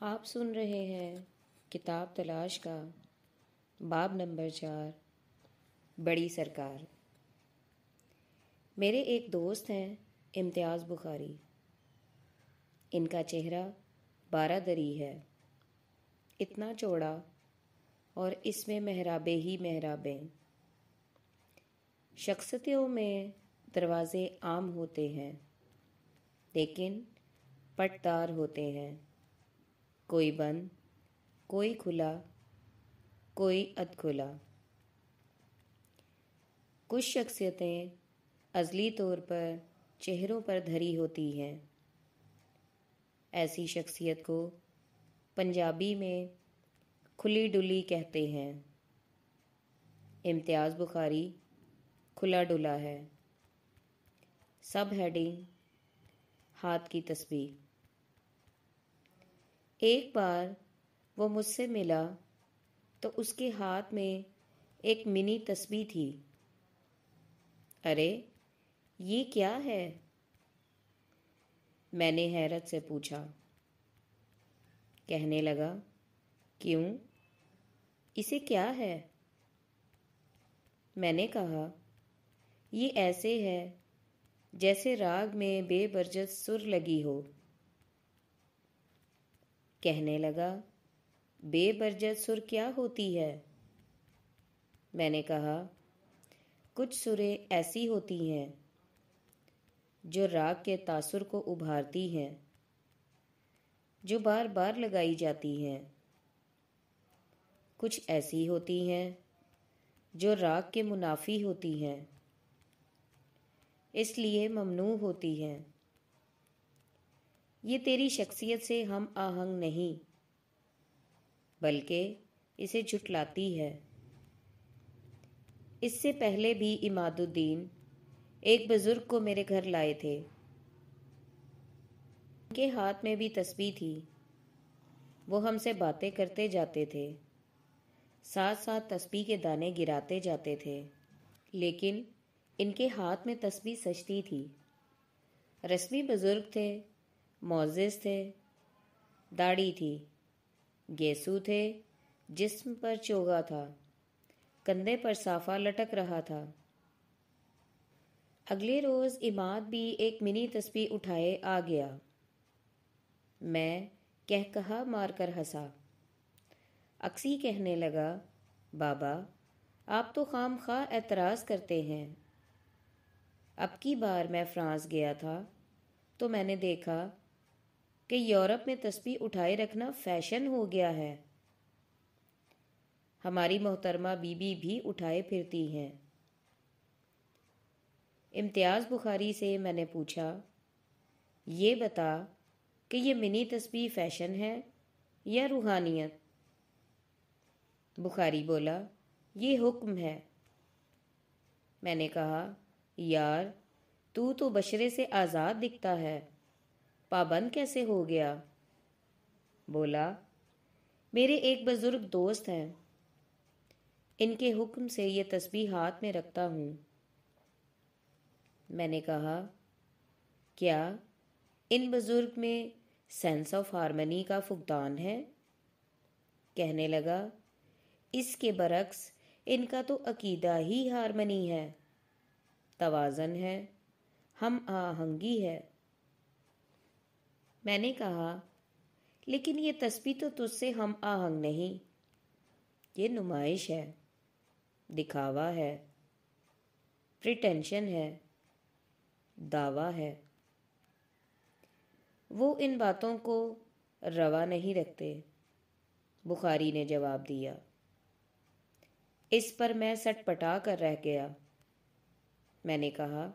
آپ سن رہے ہیں کتاب تلاش کا باب نمبر 4 بڑی سرکار۔ میرے ایک دوست ہیں امتیاز بخاری۔ ان کا چہرہ 12 دری ہے، اتنا چوڑا، اور اس میں محرابیں ہی محرابیں۔ شخصیتوں میں دروازے عام ہوتے ہیں لیکن پٹدار ہوتے ہیں، کوئی بند، کوئی کھلا، کوئی ادھ کھلا۔ کچھ شخصیتیں ازلی طور پر چہروں پر دھری ہوتی ہیں۔ ایسی شخصیت کو پنجابی میں کھلی ڈلی کہتے ہیں۔ امتیاز بخاری کھلا ڈلا ہے۔ سب ہیڈنگ: ہاتھ کی تسبیح۔ ایک بار وہ مجھ سے ملا تو اس کے ہاتھ میں ایک منی تسبیح تھی۔ ارے یہ کیا ہے؟ میں نے حیرت سے پوچھا۔ کہنے لگا، کیوں؟ اسے کیا ہے؟ میں نے کہا، یہ ایسے ہے جیسے راگ میں بے برجت سر لگی ہو۔ کہنے لگا، بے برجت سر کیا ہوتی ہے؟ میں نے کہا، کچھ سریں ایسی ہوتی ہیں جو راگ کے تاثر کو ابھارتی ہیں، جو بار بار لگائی جاتی ہیں۔ کچھ ایسی ہوتی ہیں جو راگ کے منافی ہوتی ہیں، اس لیے ممنوع ہوتی ہیں۔ یہ تیری شخصیت سے ہم آہنگ نہیں، بلکہ اسے جھٹلاتی ہے۔ اس سے پہلے بھی عماد الدین ایک بزرگ کو میرے گھر لائے تھے۔ ان کے ہاتھ میں بھی تسبیح تھی۔ وہ ہم سے باتیں کرتے جاتے تھے، ساتھ ساتھ تسبیح کے دانے گراتے جاتے تھے، لیکن ان کے ہاتھ میں تسبیح سجتی تھی۔ رسمی بزرگ تھے، معزز تھے، داڑھی تھی، گیسو تھے، جسم پر چوغا تھا، کندھے پر صافہ لٹک رہا تھا۔ اگلے روز عماد بھی ایک منی تسبیح اٹھائے آ گیا۔ میں کہا مار کر ہنسا۔ اکسی کہنے لگا، بابا آپ تو خام خواہ اعتراض کرتے ہیں۔ اب کی بار میں فرانس گیا تھا تو میں نے دیکھا کہ یورپ میں تسبیح اٹھائے رکھنا فیشن ہو گیا ہے۔ ہماری محترمہ بی بی بھی اٹھائے پھرتی ہیں۔ امتیاز بخاری سے میں نے پوچھا، یہ بتا کہ یہ منی تسبیح فیشن ہے یا روحانیت؟ بخاری بولا، یہ حکم ہے۔ میں نے کہا، یار تو بشرے سے آزاد دکھتا ہے، پابند کیسے ہو گیا؟ بولا، میرے ایک بزرگ دوست ہیں، ان کے حکم سے یہ تسبیح ہاتھ میں رکھتا ہوں۔ میں نے کہا، کیا ان بزرگ میں سینس آف ہارمنی کا فقدان ہے؟ کہنے لگا، اس کے برعکس ان کا تو عقیدہ ہی ہارمنی ہے، توازن ہے، ہم آہنگی ہے۔ میں نے کہا، لیکن یہ تسبیح تو تجھ سے ہم آہنگ نہیں، یہ نمائش ہے، دکھاوا ہے، پریٹینشن ہے، دعویٰ ہے۔ وہ ان باتوں کو روا نہیں رکھتے، بخاری نے جواب دیا۔ اس پر میں سٹ پٹا کر رہ گیا۔ میں نے کہا،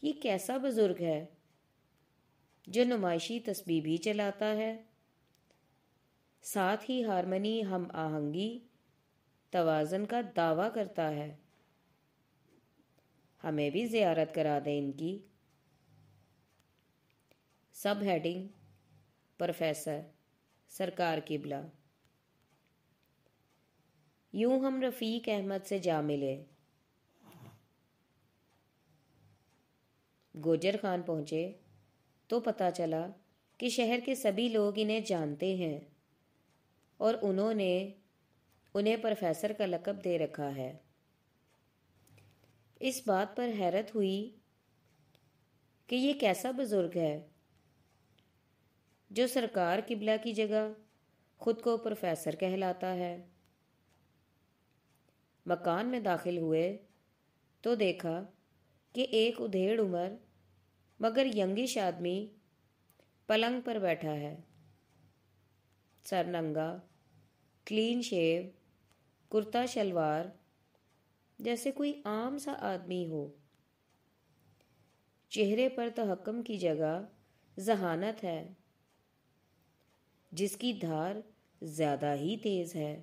یہ کیسا بزرگ ہے جو نمائشی تسبیح بھی چلاتا ہے، ساتھ ہی ہارمنی، ہم آہنگی، توازن کا دعویٰ کرتا ہے؟ ہمیں بھی زیارت کرا دیں ان کی۔ سب ہیڈنگ: پروفیسر سرکار قبلہ۔ یوں ہم رفیق احمد سے جا ملے۔ گوجر خان پہنچے تو پتہ چلا کہ شہر کے سبھی لوگ انہیں جانتے ہیں اور انہوں نے انہیں پروفیسر کا لقب دے رکھا ہے۔ اس بات پر حیرت ہوئی کہ یہ کیسا بزرگ ہے جو سرکار قبلہ کی جگہ خود کو پروفیسر کہلاتا ہے۔ مکان میں داخل ہوئے تو دیکھا کہ ایک ادھیڑ عمر مگر ینگش آدمی پلنگ پر بیٹھا ہے، سر ننگا، کلین شیو، کرتا شلوار، جیسے کوئی عام سا آدمی ہو۔ چہرے پر تحکم کی جگہ ذہانت ہے، جس کی دھار زیادہ ہی تیز ہے۔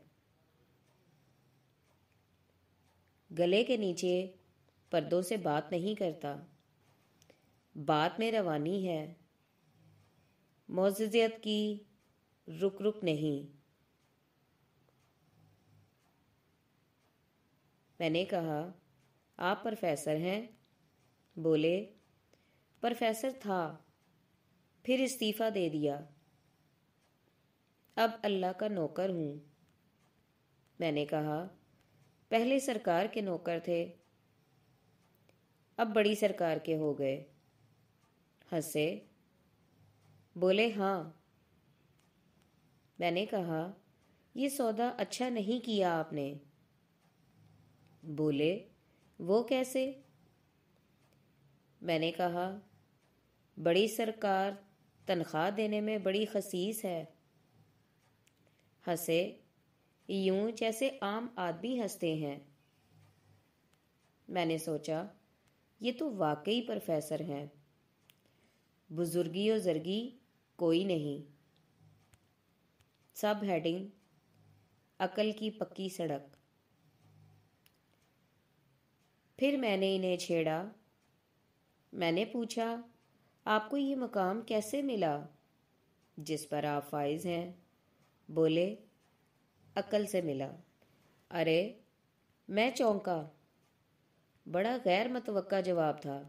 گلے کے نیچے پردوں سے بات نہیں کرتا، بات میں روانی ہے، معززیت کی رک رک نہیں۔ میں نے کہا، آپ پروفیسر ہیں؟ بولے، پروفیسر تھا، پھر استعفیٰ دے دیا، اب اللہ کا نوکر ہوں۔ میں نے کہا، پہلے سرکار کے نوکر تھے، اب بڑی سرکار کے ہو گئے۔ ہنسے، بولے ہاں۔ میں نے کہا، یہ سودا اچھا نہیں کیا آپ نے۔ بولے، وہ کیسے؟ میں نے کہا، بڑی سرکار تنخواہ دینے میں بڑی خسیس ہے۔ ہنسے، یوں جیسے عام آدمی ہنستے ہیں۔ میں نے سوچا، یہ تو واقعی پروفیسر ہیں، بزرگی و زرگی کوئی نہیں۔ سب ہیڈنگ، عقل کی پکی سڑک۔ پھر میں نے انہیں چھیڑا۔ میں نے پوچھا، آپ کو یہ مقام کیسے ملا جس پر آپ فائز ہیں؟ بولے، عقل سے ملا۔ ارے، میں چونکا، بڑا غیر متوقع جواب تھا،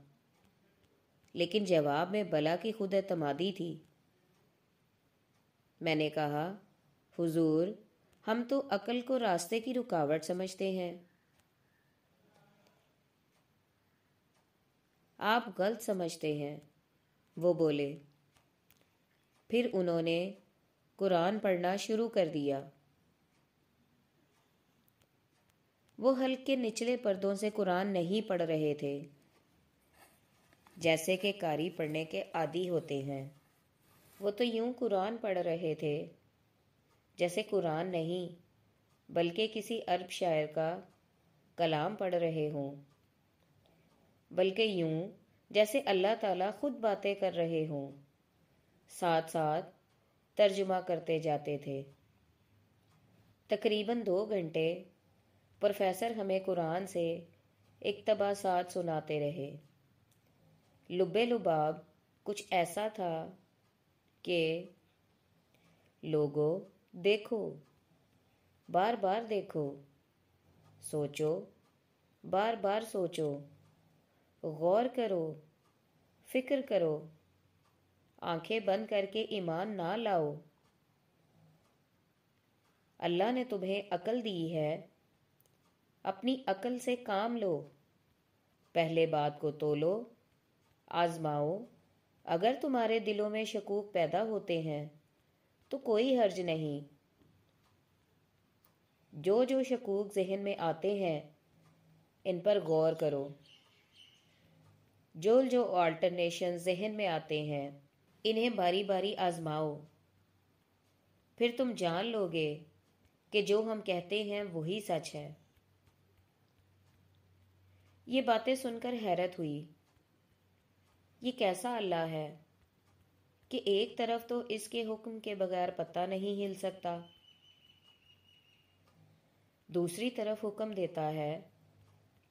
لیکن جواب میں بلا کی خود اعتمادی تھی۔ میں نے کہا، حضور، ہم تو عقل کو راستے کی رکاوٹ سمجھتے ہیں۔ آپ غلط سمجھتے ہیں۔ وہ بولے۔ پھر انہوں نے قرآن پڑھنا شروع کر دیا۔ وہ حلق کے نچلے پردوں سے قرآن نہیں پڑھ رہے تھے، جیسے کہ قاری پڑھنے کے عادی ہوتے ہیں۔ وہ تو یوں قرآن پڑھ رہے تھے جیسے قرآن نہیں بلکہ کسی عرب شاعر کا کلام پڑھ رہے ہوں، بلکہ یوں جیسے اللہ تعالیٰ خود باتیں کر رہے ہوں، ساتھ ساتھ ترجمہ کرتے جاتے تھے۔ تقریباً 2 گھنٹے پروفیسر ہمیں قرآن سے اقتباسات سناتے رہے۔ لب لباب کچھ ایسا تھا کہ لوگو دیکھو، بار بار دیکھو، سوچو، بار بار سوچو، غور کرو، فکر کرو، آنکھیں بند کر کے ایمان نہ لاؤ۔ اللہ نے تمہیں عقل دی ہے، اپنی عقل سے کام لو، پہلے بات کو تولو، آزماؤ۔ اگر تمہارے دلوں میں شکوک پیدا ہوتے ہیں تو کوئی حرج نہیں۔ جو جو شکوک ذہن میں آتے ہیں ان پر غور کرو، جو آلٹرنیشن ذہن میں آتے ہیں انہیں باری باری آزماؤ، پھر تم جان لو گے کہ جو ہم کہتے ہیں وہی سچ ہے۔ یہ باتیں سن کر حیرت ہوئی۔ یہ کیسا اللہ ہے کہ ایک طرف تو اس کے حکم کے بغیر پتہ نہیں ہل سکتا، دوسری طرف حکم دیتا ہے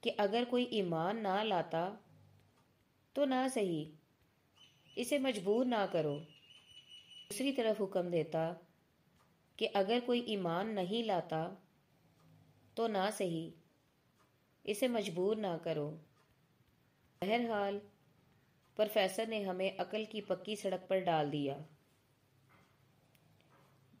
کہ اگر کوئی ایمان نہ لاتا تو نہ صحیح، اسے مجبور نہ کرو، دوسری طرف حکم دیتا کہ اگر کوئی ایمان نہیں لاتا تو نہ صحیح، اسے مجبور نہ کرو۔ بہرحال پروفیسر نے ہمیں عقل کی پکی سڑک پر ڈال دیا۔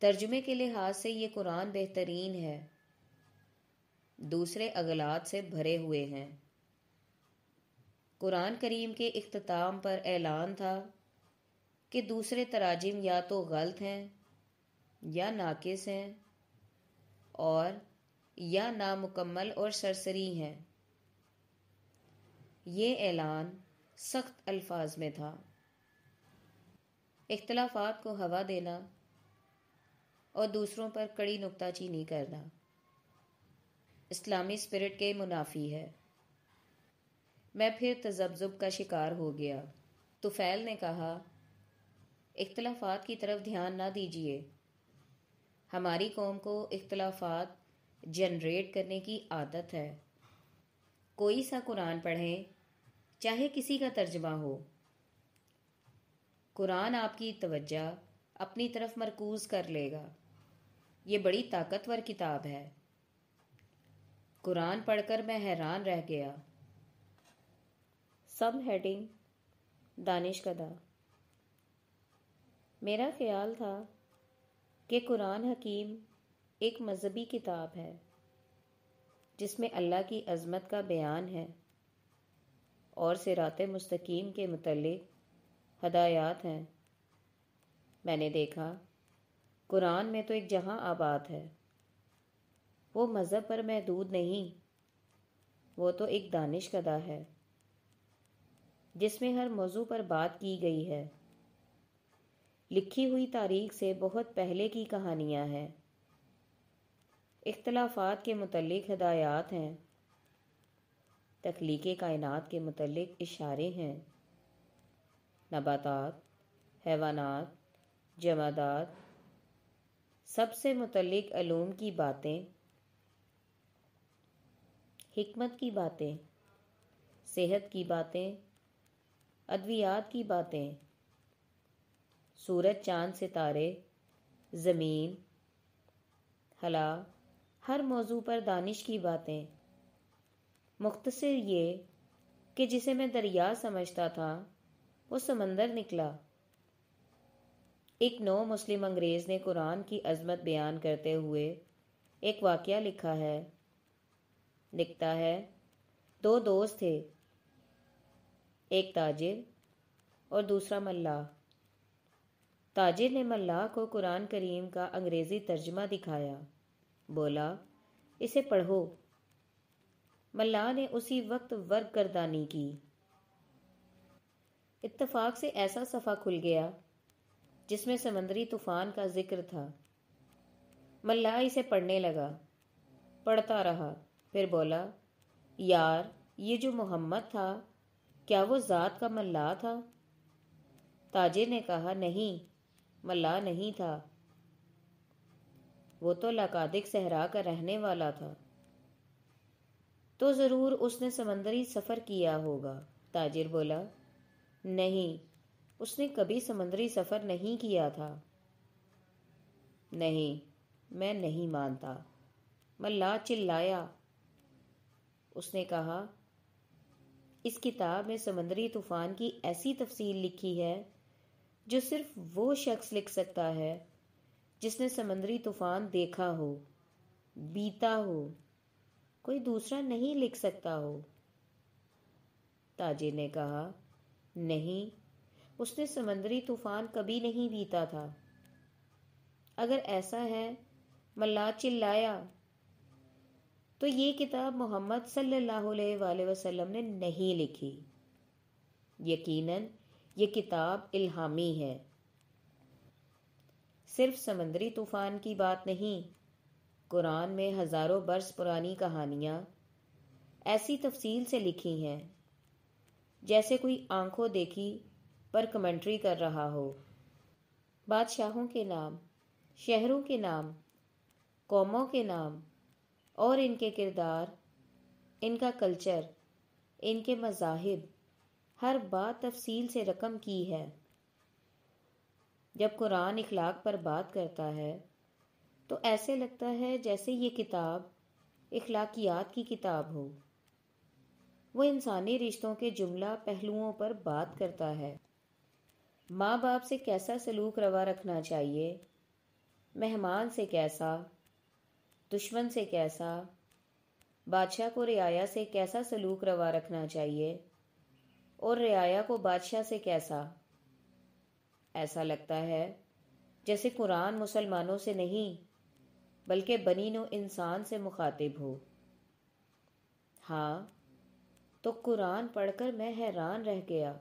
ترجمے کے لحاظ سے یہ قرآن بہترین ہے، دوسرے اغلاط سے بھرے ہوئے ہیں۔ قرآن کریم کے اختتام پر اعلان تھا کہ دوسرے تراجم یا تو غلط ہیں یا ناقص ہیں اور یا نامکمل اور سرسری ہیں۔ یہ اعلان سخت الفاظ میں تھا، اختلافات کو ہوا دینا اور دوسروں پر کڑی نکتہ چینی کرنا اسلامی اسپرٹ کے منافی ہے۔ میں پھر تذبذب کا شکار ہو گیا۔ طفیل نے کہا، اختلافات کی طرف دھیان نہ دیجیے، ہماری قوم کو اختلافات جنریٹ کرنے کی عادت ہے۔ کوئی سا قرآن پڑھیں، چاہے کسی کا ترجمہ ہو، قرآن آپ کی توجہ اپنی طرف مرکوز کر لے گا۔ یہ بڑی طاقتور کتاب ہے۔ قرآن پڑھ کر میں حیران رہ گیا۔ سب ہیڈنگ دانش کدہ۔ میرا خیال تھا کہ قرآن حکیم ایک مذہبی کتاب ہے جس میں اللہ کی عظمت کا بیان ہے اور صراط مستقیم کے متعلق ہدایات ہیں۔ میں نے دیکھا قرآن میں تو ایک جہاں آباد ہے۔ وہ مذہب پر محدود نہیں، وہ تو ایک دانش کدہ ہے جس میں ہر موضوع پر بات کی گئی ہے۔ لکھی ہوئی تاریخ سے بہت پہلے کی کہانیاں ہیں، اختلافات کے متعلق ہدایات ہیں، تخلیق کائنات کے متعلق اشارے ہیں، نباتات، حیوانات، جمادات، سب سے متعلق علوم کی باتیں، حکمت کی باتیں، صحت کی باتیں، ادویات کی باتیں، سورج چاند ستارے، زمین، خلا، ہر موضوع پر دانش کی باتیں۔ مختصر یہ کہ جسے میں دریا سمجھتا تھا وہ سمندر نکلا۔ ایک نو مسلم انگریز نے قرآن کی عظمت بیان کرتے ہوئے ایک واقعہ لکھا ہے۔ لکھتا ہے، دو دوست تھے، ایک تاجر اور دوسرا ملاح۔ تاجر نے ملاح کو قرآن کریم کا انگریزی ترجمہ دکھایا، بولا، اسے پڑھو۔ ملاح نے اسی وقت ورق گردانی کی۔ اتفاق سے ایسا صفحہ کھل گیا جس میں سمندری طوفان کا ذکر تھا۔ ملاح اسے پڑھنے لگا، پڑھتا رہا، پھر بولا، یار، یہ جو محمد تھا کیا وہ ذات کا ملاح تھا؟ تاجر نے کہا، نہیں، ملاح نہیں تھا، وہ تو لاقادق صحرا کا رہنے والا تھا۔ تو ضرور اس نے سمندری سفر کیا ہوگا۔ تاجر بولا، نہیں، اس نے کبھی سمندری سفر نہیں کیا تھا۔ نہیں، میں نہیں مانتا، ملاح چلایا۔ اس نے کہا، اس کتاب میں سمندری طوفان کی ایسی تفصیل لکھی ہے جو صرف وہ شخص لکھ سکتا ہے جس نے سمندری طوفان دیکھا ہو، بیتا ہو، کوئی دوسرا نہیں لکھ سکتا ہو۔ تاجر نے کہا، نہیں، اس نے سمندری طوفان کبھی نہیں بیتا تھا۔ اگر ایسا ہے، ملاح چلایا، تو یہ کتاب محمد صلی اللہ علیہ وآلہ وسلم نے نہیں لکھی۔ یقیناً یہ کتاب الہامی ہے۔ صرف سمندری طوفان کی بات نہیں، قرآن میں ہزاروں برس پرانی کہانیاں ایسی تفصیل سے لکھی ہیں جیسے کوئی آنکھوں دیکھی پر کمنٹری کر رہا ہو۔ بادشاہوں کے نام، شہروں کے نام، قوموں کے نام اور ان کے کردار، ان کا کلچر، ان کے مذاہب، ہر بات تفصیل سے رقم کی ہے۔ جب قرآن اخلاق پر بات کرتا ہے تو ایسے لگتا ہے جیسے یہ کتاب اخلاقیات کی کتاب ہو۔ وہ انسانی رشتوں کے جملہ پہلوؤں پر بات کرتا ہے۔ ماں باپ سے کیسا سلوک روا رکھنا چاہیے، مہمان سے کیسا، دشمن سے کیسا، بادشاہ کو رعایا سے کیسا سلوک روا رکھنا چاہیے اور رعایا کو بادشاہ سے کیسا۔ ایسا لگتا ہے جیسے قرآن مسلمانوں سے نہیں بلکہ بنی نوع انسان سے مخاطب ہو۔ ہاں، تو قرآن پڑھ کر میں حیران رہ گیا